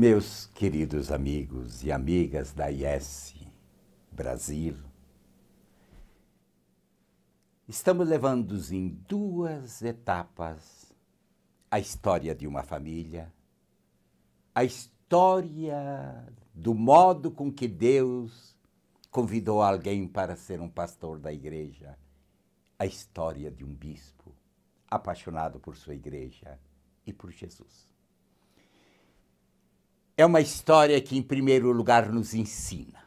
Meus queridos amigos e amigas da IES Brasil, estamos levando em duas etapas a história de uma família, a história do modo com que Deus convidou alguém para ser um pastor da igreja, a história de um bispo apaixonado por sua igreja e por Jesus. É uma história que, em primeiro lugar, nos ensina.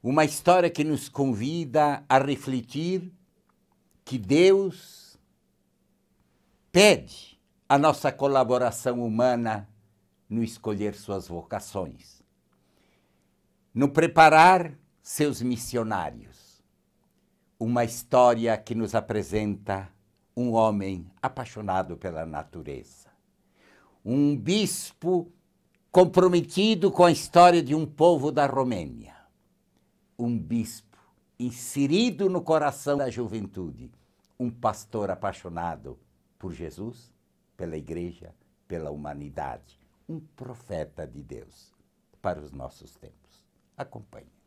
Uma história que nos convida a refletir que Deus pede a nossa colaboração humana no escolher suas vocações, no preparar seus missionários. Uma história que nos apresenta um homem apaixonado pela natureza. Um bispo comprometido com a história de um povo da Romênia. Um bispo inserido no coração da juventude. Um pastor apaixonado por Jesus, pela igreja, pela humanidade. Um profeta de Deus para os nossos tempos. Acompanhe-nos.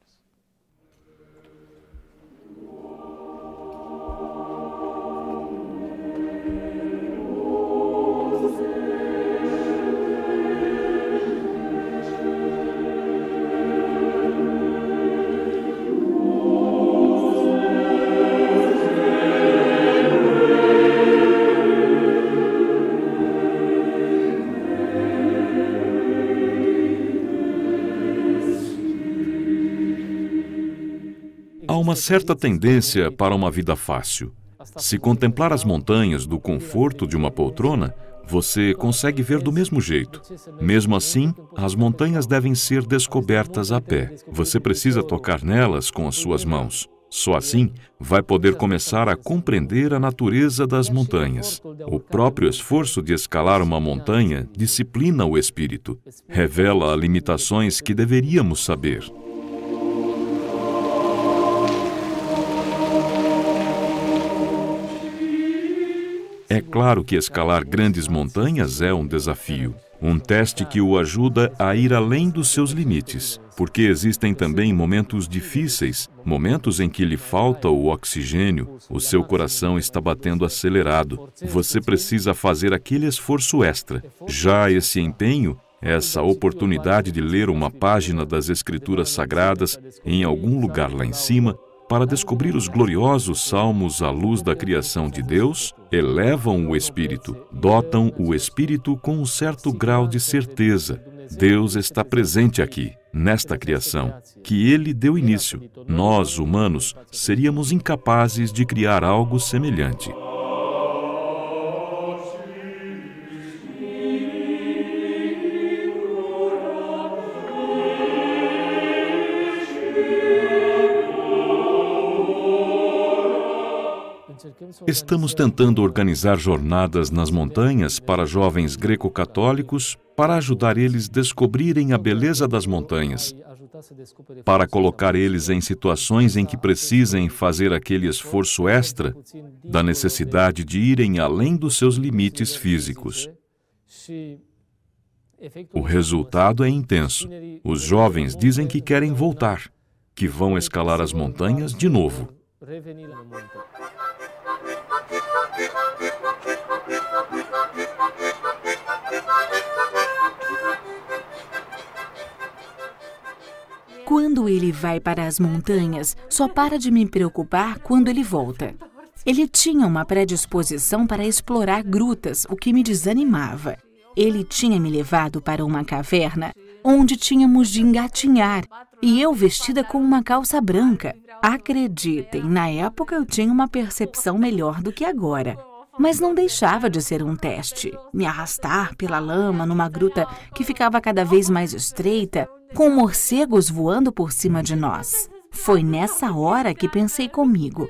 Há uma certa tendência para uma vida fácil. Se contemplar as montanhas do conforto de uma poltrona, você consegue ver do mesmo jeito. Mesmo assim, as montanhas devem ser descobertas a pé. Você precisa tocar nelas com as suas mãos. Só assim, vai poder começar a compreender a natureza das montanhas. O próprio esforço de escalar uma montanha disciplina o espírito, revela limitações que deveríamos saber. É claro que escalar grandes montanhas é um desafio, um teste que o ajuda a ir além dos seus limites, porque existem também momentos difíceis, momentos em que lhe falta o oxigênio, o seu coração está batendo acelerado, você precisa fazer aquele esforço extra. Já esse empenho, essa oportunidade de ler uma página das Escrituras Sagradas em algum lugar lá em cima, para descobrir os gloriosos salmos à luz da criação de Deus, elevam o espírito, dotam o espírito com um certo grau de certeza. Deus está presente aqui, nesta criação, que Ele deu início. Nós, humanos, seríamos incapazes de criar algo semelhante. Estamos tentando organizar jornadas nas montanhas para jovens greco-católicos para ajudar eles a descobrirem a beleza das montanhas, para colocar eles em situações em que precisem fazer aquele esforço extra da necessidade de irem além dos seus limites físicos. O resultado é intenso. Os jovens dizem que querem voltar, que vão escalar as montanhas de novo. Quando ele vai para as montanhas, só para de me preocupar quando ele volta. Ele tinha uma predisposição para explorar grutas, o que me desanimava. Ele tinha me levado para uma caverna onde tínhamos de engatinhar, e eu vestida com uma calça branca. Acreditem, na época eu tinha uma percepção melhor do que agora. Mas não deixava de ser um teste. Me arrastar pela lama numa gruta que ficava cada vez mais estreita, com morcegos voando por cima de nós. Foi nessa hora que pensei comigo: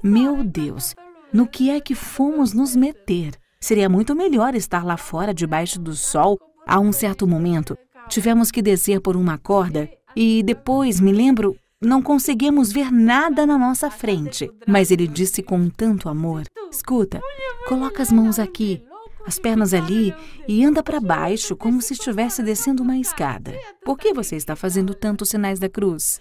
meu Deus, no que é que fomos nos meter? Seria muito melhor estar lá fora, debaixo do sol. A um certo momento, tivemos que descer por uma corda e depois, me lembro, não conseguimos ver nada na nossa frente. Mas ele disse com tanto amor: escuta, coloca as mãos aqui. as pernas ali e anda para baixo como se estivesse descendo uma escada. Por que você está fazendo tantos sinais da cruz?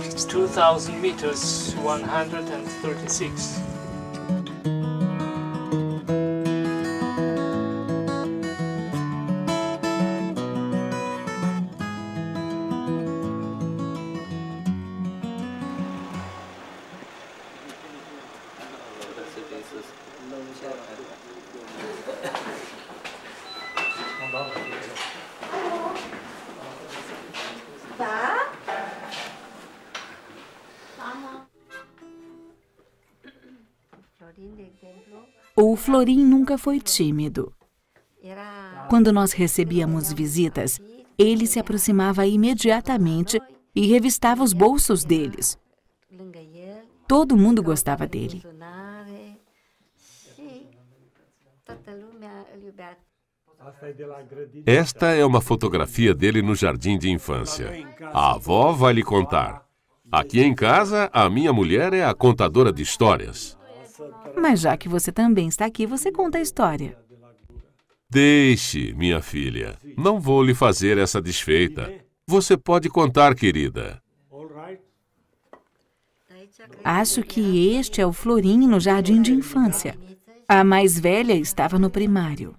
It's 2,000 meters, 136. O Florim nunca foi tímido. Quando nós recebíamos visitas, ele se aproximava imediatamente e revistava os bolsos deles. Todo mundo gostava dele. Esta é uma fotografia dele no jardim de infância. A avó vai lhe contar. Aqui em casa, a minha mulher é a contadora de histórias. Mas já que você também está aqui, você conta a história. Deixe, minha filha. Não vou lhe fazer essa desfeita. Você pode contar, querida. Acho que este é o Florim no jardim de infância. A mais velha estava no primário.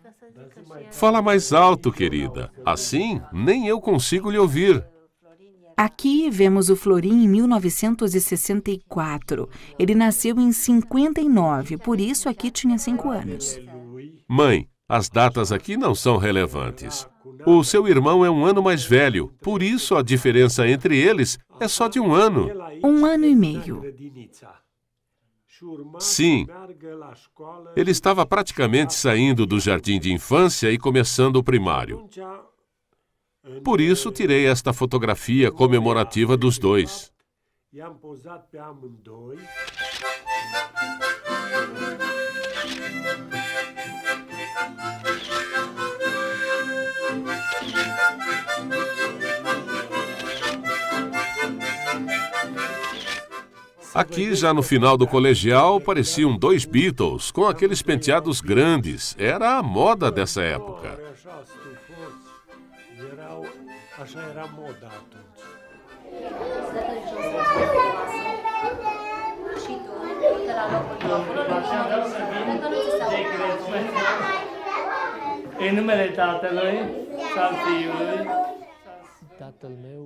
Fala mais alto, querida. Assim, nem eu consigo lhe ouvir. Aqui vemos o Florim em 1964. Ele nasceu em 59, por isso aqui tinha 5 anos. Mãe, as datas aqui não são relevantes. O seu irmão é um ano mais velho, por isso a diferença entre eles é só de 1 ano. 1 ano e meio. Sim. Ele estava praticamente saindo do jardim de infância e começando o primário. Por isso, tirei esta fotografia comemorativa dos dois. Aqui, já no final do colegial, pareciam 2 Beatles, com aqueles penteados grandes. Era a moda dessa época.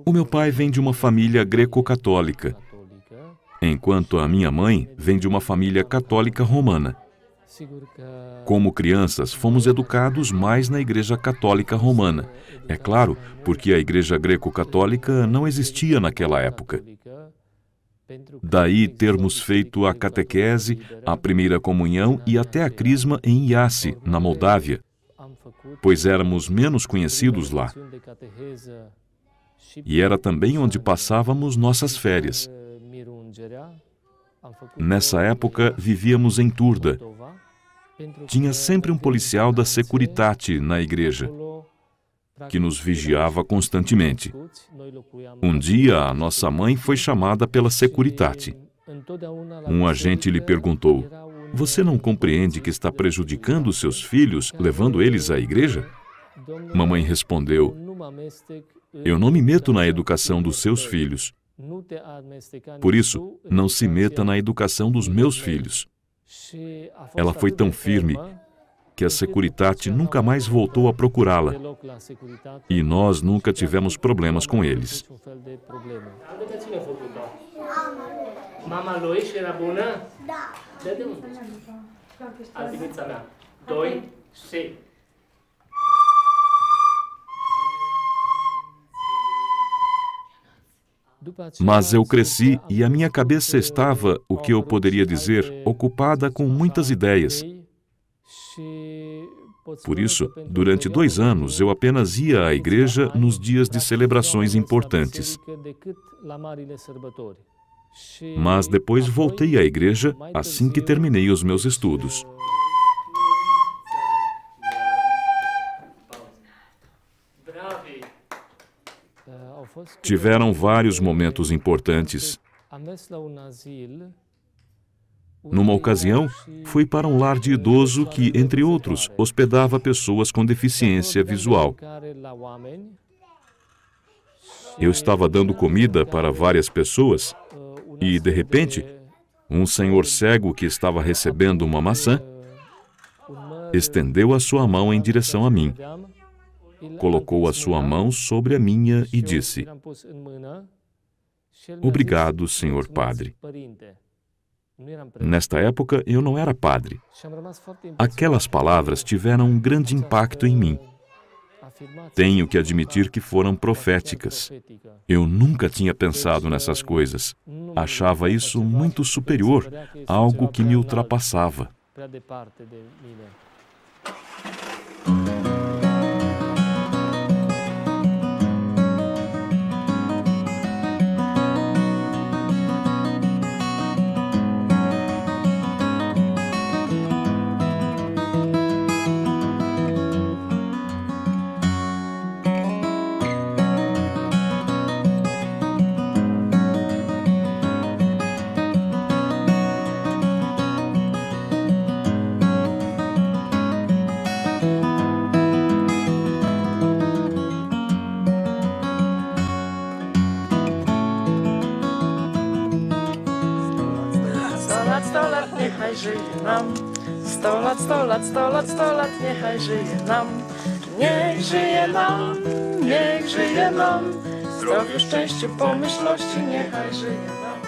O meu pai vem de uma família greco-católica, enquanto a minha mãe vem de uma família católica romana. Como crianças, fomos educados mais na Igreja Católica Romana. É claro, porque a Igreja Greco-Católica não existia naquela época. Daí termos feito a catequese, a primeira comunhão e até a crisma em Iasi, na Moldávia, pois éramos menos conhecidos lá. E era também onde passávamos nossas férias. Nessa época, vivíamos em Turda. Tinha sempre um policial da Securitate na igreja, que nos vigiava constantemente. Um dia, a nossa mãe foi chamada pela Securitate. Um agente lhe perguntou: "Você não compreende que está prejudicando seus filhos, levando eles à igreja?" Mamãe respondeu: eu não me meto na educação dos seus filhos. Por isso, não se meta na educação dos meus filhos. Ela foi tão firme que a Securitate nunca mais voltou a procurá-la. E nós nunca tivemos problemas com eles. Mama Lois era bună? Da. Dă-te un. Altivița mea. 2, 6. Mas eu cresci e a minha cabeça estava, o que eu poderia dizer, ocupada com muitas ideias. Por isso, durante 2 anos, eu apenas ia à igreja nos dias de celebrações importantes. Mas depois voltei à igreja assim que terminei os meus estudos. Tiveram vários momentos importantes. Numa ocasião, fui para um lar de idoso que, entre outros, hospedava pessoas com deficiência visual. Eu estava dando comida para várias pessoas e, de repente, um senhor cego que estava recebendo uma maçã estendeu a sua mão em direção a mim. Colocou a sua mão sobre a minha e disse: "Obrigado, senhor padre." Nesta época, eu não era padre. Aquelas palavras tiveram um grande impacto em mim. Tenho que admitir que foram proféticas. Eu nunca tinha pensado nessas coisas. Achava isso muito superior, algo que me ultrapassava. Niechaj żyje nam 100 lat, 100 lat, 100 lat, 100 lat, niechaj żyje nam. Niech żyje nam, niech żyje nam. Zdrowiu, szczęściu, pomyślności, niechaj żyje nam.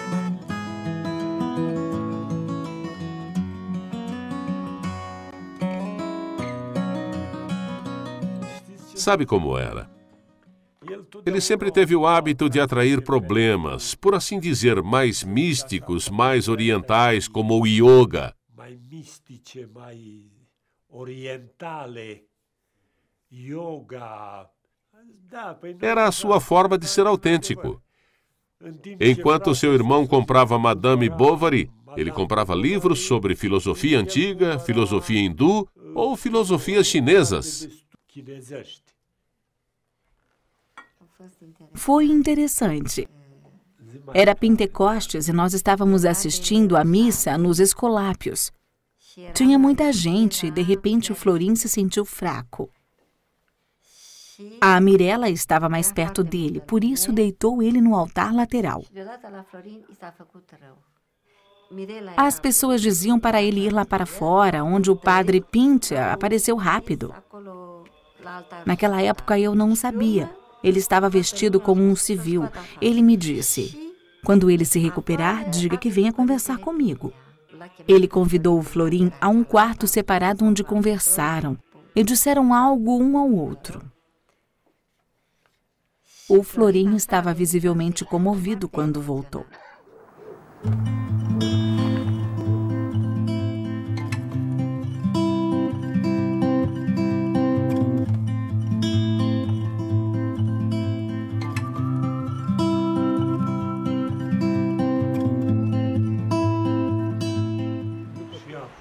Sabe como era? Ele sempre teve o hábito de atrair problemas, por assim dizer, mais místicos, mais orientais, como o yoga. Era a sua forma de ser autêntico. Enquanto seu irmão comprava Madame Bovary, ele comprava livros sobre filosofia antiga, filosofia hindu ou filosofias chinesas. Foi interessante. Era Pentecostes e nós estávamos assistindo à missa nos Escolápios. Tinha muita gente e, de repente, o Florim se sentiu fraco. A Mirella estava mais perto dele, por isso deitou ele no altar lateral. As pessoas diziam para ele ir lá para fora, onde o padre Pintia apareceu rápido. Naquela época eu não sabia. Ele estava vestido como um civil. Ele me disse: "Quando ele se recuperar, diga que venha conversar comigo." Ele convidou o Florim a um quarto separado onde conversaram e disseram algo um ao outro. O Florim estava visivelmente comovido quando voltou.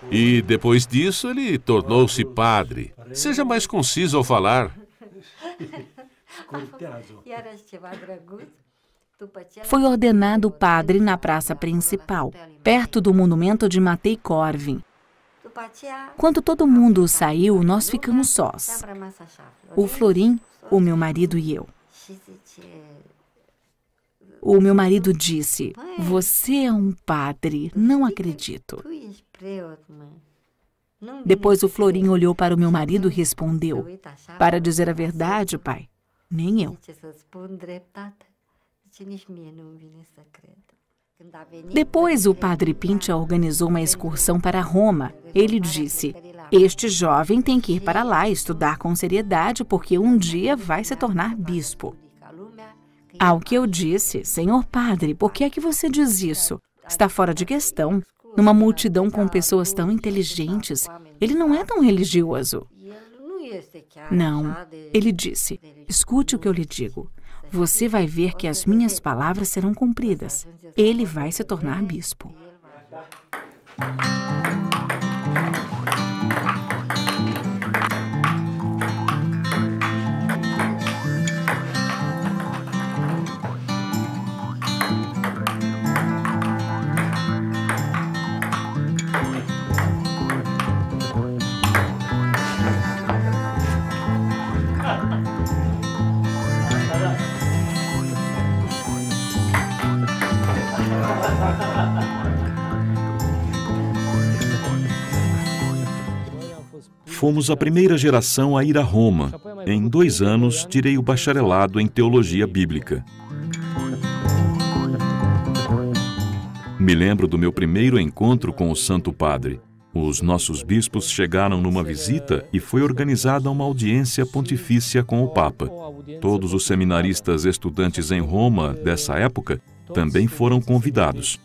E depois disso ele tornou-se padre. Seja mais conciso ao falar. Foi ordenado padre na praça principal, perto do monumento de Matei Corvin. Quando todo mundo saiu, nós ficamos sós. O Florim, o meu marido e eu. O meu marido disse: "Você é um padre, não acredito." Depois o Florim olhou para o meu marido e respondeu: "Para dizer a verdade, pai, nem eu." Depois o padre Pincha organizou uma excursão para Roma. Ele disse: "Este jovem tem que ir para lá estudar com seriedade, porque um dia vai se tornar bispo." Ao que eu disse: "Senhor padre, por que é que você diz isso? Está fora de questão. Numa multidão com pessoas tão inteligentes, ele não é tão religioso." "Não," ele disse, "escute o que eu lhe digo. Você vai ver que as minhas palavras serão cumpridas. Ele vai se tornar bispo." Fomos a primeira geração a ir a Roma. Em 2 anos, tirei o bacharelado em teologia bíblica. Me lembro do meu primeiro encontro com o Santo Padre. Os nossos bispos chegaram numa visita e foi organizada uma audiência pontifícia com o Papa. Todos os seminaristas estudantes em Roma dessa época também foram convidados.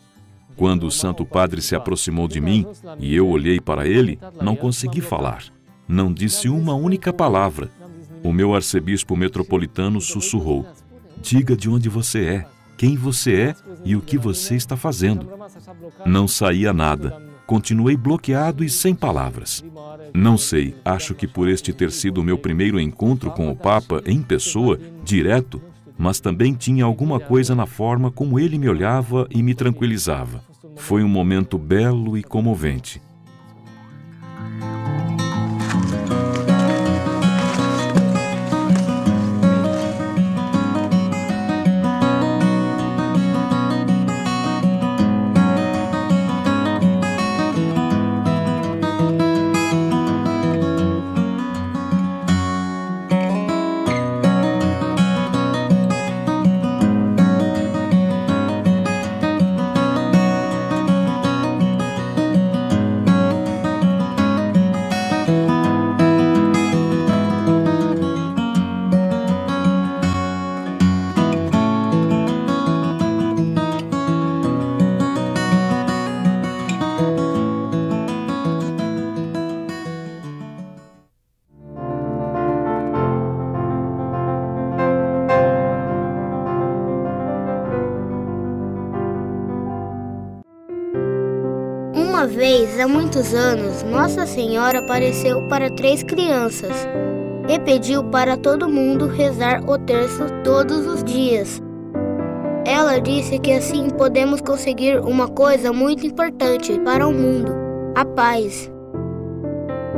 Quando o Santo Padre se aproximou de mim e eu olhei para ele, não consegui falar. Não disse uma única palavra. O meu arcebispo metropolitano sussurrou: "Diga de onde você é, quem você é e o que você está fazendo." Não saía nada. Continuei bloqueado e sem palavras. Não sei, acho que por este ter sido o meu primeiro encontro com o Papa em pessoa, direto, mas também tinha alguma coisa na forma como ele me olhava e me tranquilizava. Foi um momento belo e comovente. Uma vez, há muitos anos, Nossa Senhora apareceu para 3 crianças e pediu para todo mundo rezar o terço todos os dias. Ela disse que assim podemos conseguir uma coisa muito importante para o mundo: a paz.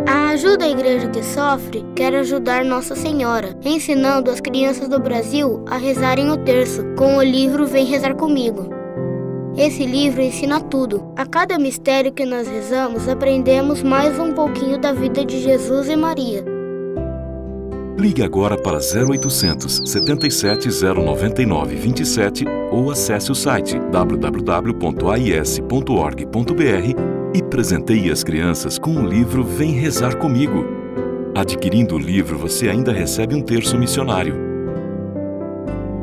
A Ajuda à Igreja que Sofre quer ajudar Nossa Senhora, ensinando as crianças do Brasil a rezarem o terço com o livro Vem Rezar Comigo. Esse livro ensina tudo. A cada mistério que nós rezamos, aprendemos mais um pouquinho da vida de Jesus e Maria. Ligue agora para 0800 77 099 27 ou acesse o site www.ais.org.br e presenteie as crianças com o livro Vem Rezar Comigo. Adquirindo o livro, você ainda recebe um terço missionário.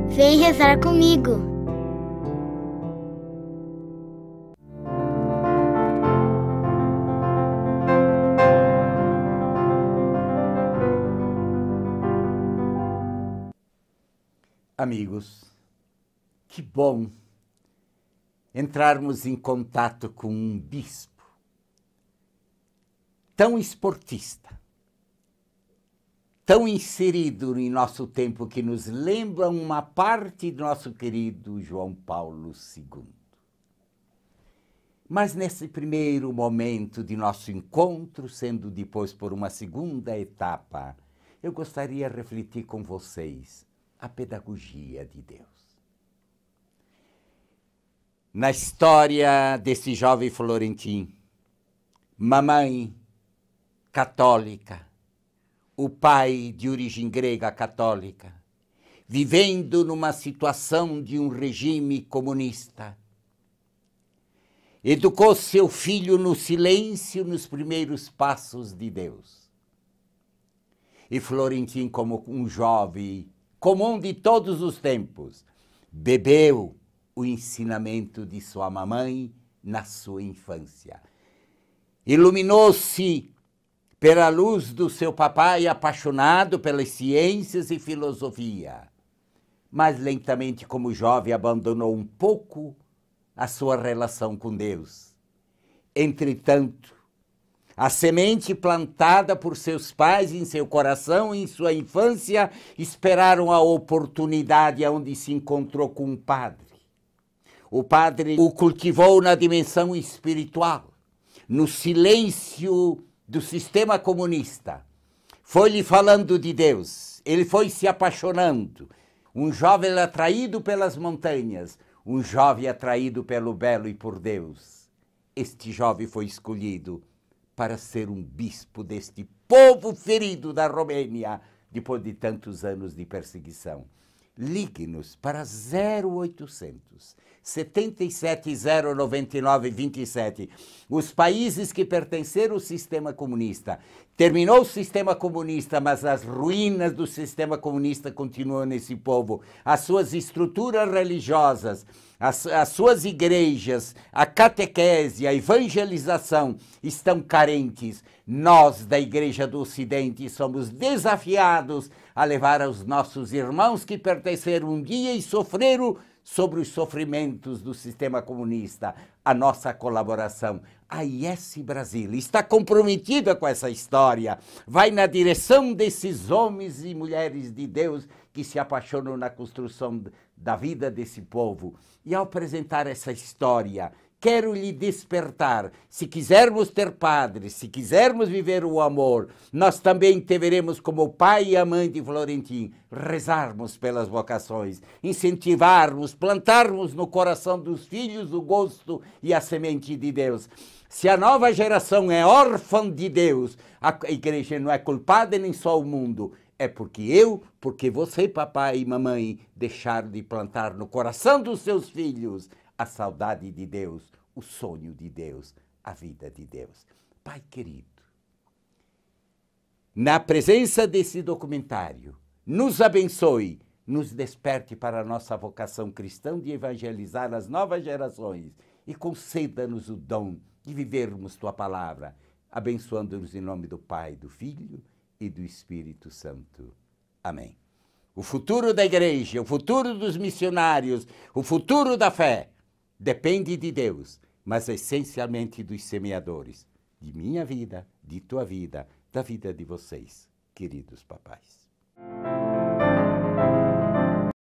Vem rezar comigo. Amigos, que bom entrarmos em contato com um bispo tão esportista, tão inserido em nosso tempo, que nos lembra uma parte do nosso querido João Paulo II. Mas nesse primeiro momento de nosso encontro, sendo depois por uma segunda etapa, eu gostaria de refletir com vocês a pedagogia de Deus. Na história desse jovem Florentin, mamãe católica, o pai de origem grega católica, vivendo numa situação de um regime comunista, educou seu filho no silêncio nos primeiros passos de Deus. E Florentin, como um jovem comum de todos os tempos, bebeu o ensinamento de sua mamãe na sua infância. Iluminou-se pela luz do seu papai apaixonado pelas ciências e filosofia, mas lentamente, como jovem, abandonou um pouco a sua relação com Deus. Entretanto, a semente plantada por seus pais em seu coração, em sua infância, esperaram a oportunidade onde se encontrou com um padre. O padre o cultivou na dimensão espiritual, no silêncio do sistema comunista. Foi-lhe falando de Deus, ele foi se apaixonando. Um jovem atraído pelas montanhas, um jovem atraído pelo belo e por Deus. Este jovem foi escolhido para ser um bispo deste povo ferido da Romênia, depois de tantos anos de perseguição. Ligue-nos para 0800 77 099 27. Os países que pertenceram ao sistema comunista. Terminou o sistema comunista, mas as ruínas do sistema comunista continuam nesse povo. As suas estruturas religiosas, as suas igrejas, a catequese, a evangelização estão carentes. Nós, da Igreja do Ocidente, somos desafiados a levar aos nossos irmãos que pertenceram um dia e sofreram sobre os sofrimentos do sistema comunista, a nossa colaboração. A IS Brasil está comprometida com essa história, vai na direção desses homens e mulheres de Deus que se apaixonam na construção da vida desse povo. E ao apresentar essa história, quero lhe despertar, se quisermos ter padres, se quisermos viver o amor, nós também deveremos, como o pai e a mãe de Florentin, rezarmos pelas vocações, incentivarmos, plantarmos no coração dos filhos o gosto e a semente de Deus. Se a nova geração é órfã de Deus, a igreja não é culpada nem só o mundo, é porque você, papai e mamãe, deixaram de plantar no coração dos seus filhos a saudade de Deus, o sonho de Deus, a vida de Deus. Pai querido, na presença desse documentário, nos abençoe, nos desperte para a nossa vocação cristã de evangelizar as novas gerações e conceda-nos o dom de vivermos Tua palavra, abençoando-nos em nome do Pai, do Filho e do Espírito Santo. Amém. O futuro da igreja, o futuro dos missionários, o futuro da fé, depende de Deus, mas essencialmente dos semeadores, de minha vida, de tua vida, da vida de vocês, queridos papais.